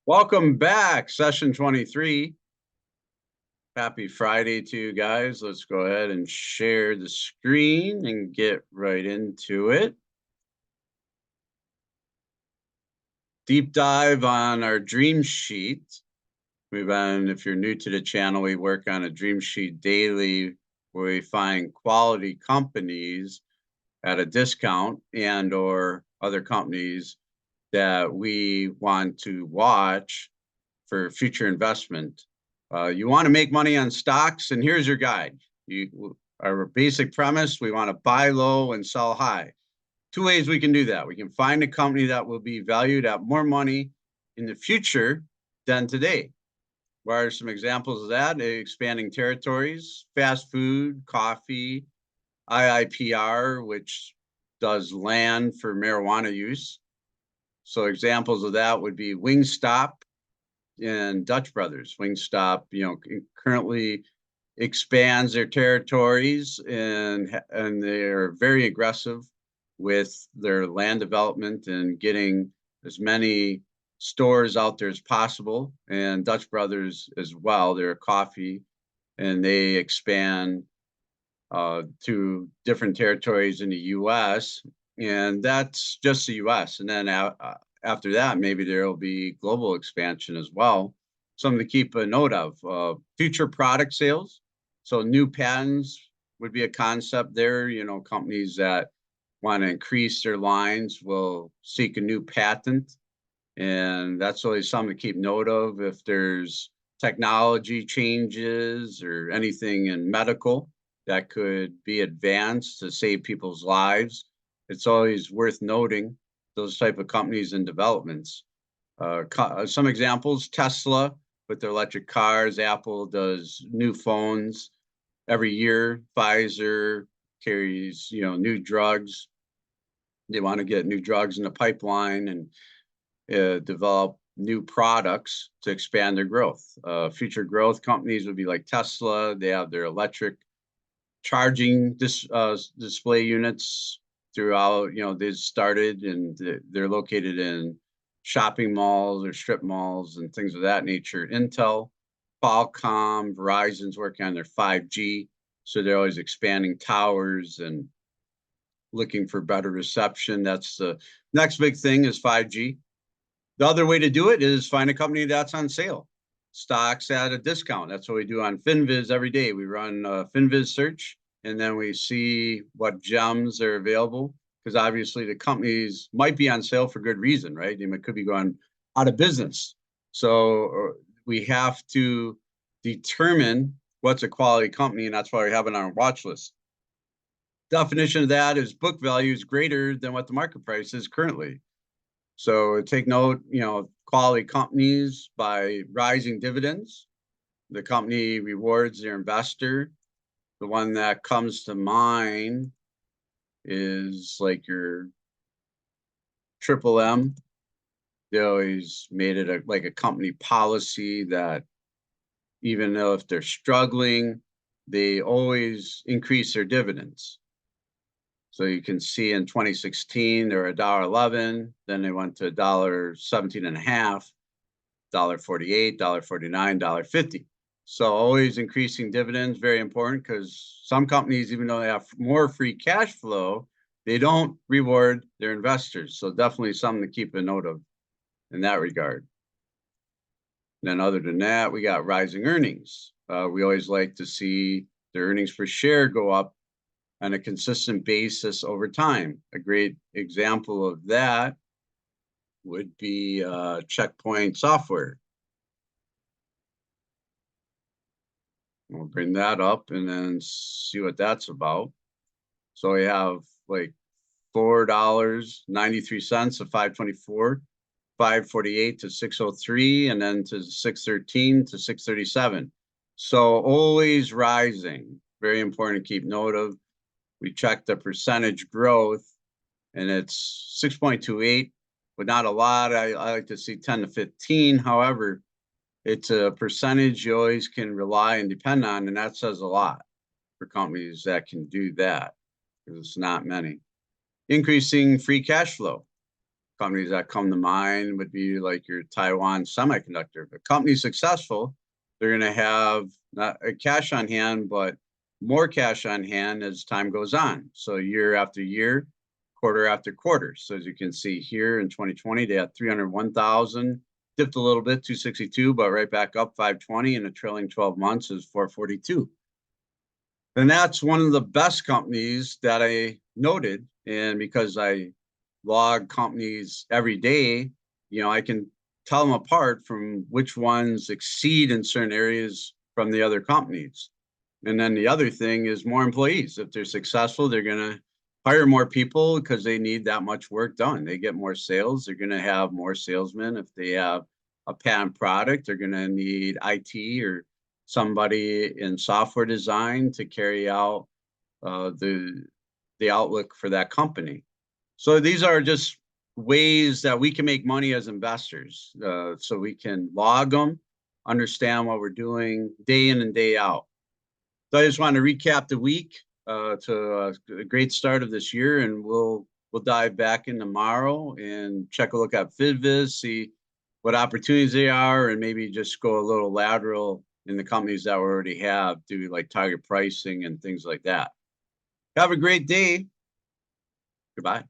Welcome back, session 23. Happy Friday to you guys. Let's go ahead and share the screen and get right into it. Deep dive on our dream sheet. If you're new to the channel, we work on a dream sheet daily where we find quality companies at a discount and or other companies that we want to watch for future investment. You want to make money on stocks, and here's your guide. Our basic premise, we want to buy low and sell high. Two ways we can do that. We can find a company that will be valued at more money in the future than today. What are some examples of that? Expanding territories, fast food, coffee, IIPR, which does land for marijuana use. So examples of that would be Wingstop and Dutch Brothers. Wingstop, currently expands their territories and they're very aggressive with their land development and getting as many stores out there as possible. And Dutch Brothers as well, they're a coffee and they expand to different territories in the U.S. And that's just the U.S. And then after that, maybe there will be global expansion as well. Something to keep a note of. Future product sales. So new patents would be a concept there. Companies that want to increase their lines will seek a new patent. And that's always something to keep note of if there's technology changes or anything in medical that could be advanced to save people's lives. It's always worth noting those type of companies and developments. Some examples, Tesla with their electric cars, Apple does new phones every year, Pfizer carries, new drugs. They want to get new drugs in the pipeline and develop new products to expand their growth. Future growth companies would be like Tesla. They have their electric charging display units throughout. They started and they're located in shopping malls or strip malls and things of that nature. Intel, Qualcomm, Verizon's working on their 5G. So they're always expanding towers and looking for better reception. That's the next big thing is 5G. The other way to do it is find a company that's on sale, stocks at a discount. That's what we do on FinViz every day. We run a FinViz search and then we see what gems are available because obviously the companies might be on sale for good reason, right? It could be going out of business. So we have to determine what's a quality company, and that's why we have it on our watch list. Definition of that is book value is greater than what the market price is currently. So take note, quality companies by rising dividends. The company rewards their investor. The one that comes to mind is like your Triple M. They always made it like a company policy that even though if they're struggling, they always increase their dividends. So you can see in 2016, they were $1.11, then they went to $1.17 and a half, $1.48, $1.49, $1.50. So always increasing dividends, very important because some companies, even though they have more free cash flow, they don't reward their investors. So definitely something to keep a note of in that regard. And then other than that, we got rising earnings. We always like to see the earnings per share go up on a consistent basis over time. A great example of that would be Checkpoint Software. We'll bring that up and then see what that's about. So we have like $4.93 to 524, 548 to 603, and then to 613 to 637. So always rising. Very important to keep note of. We checked the percentage growth and it's 6.28, but not a lot. I like to see 10 to 15. However, it's a percentage you always can rely and depend on, and that says a lot for companies that can do that because it's not many. Increasing free cash flow. Companies that come to mind would be like your Taiwan Semiconductor. If a company's successful, they're going to have not a cash on hand, but more cash on hand as time goes on. So year after year, quarter after quarter. So as you can see here in 2020, they had 301,000, dipped a little bit, 262, but right back up 520, and a trailing 12 months is 442. And that's one of the best companies that I noted. And because I log companies every day, I can tell them apart from which ones exceed in certain areas from the other companies. And then the other thing is more employees. If they're successful, they're going to hire more people because they need that much work done. They get more sales. They're going to have more salesmen. If they have a patent product, they're going to need IT or somebody in software design to carry out the outlook for that company. So these are just ways that we can make money as investors. So we can log them, understand what we're doing day in and day out. So I just want to recap the week to a great start of this year, and we'll dive back in tomorrow and check a look at FidViz, see what opportunities they are, and maybe just go a little lateral in the companies that we already have, do like target pricing and things like that. Have a great day. Goodbye.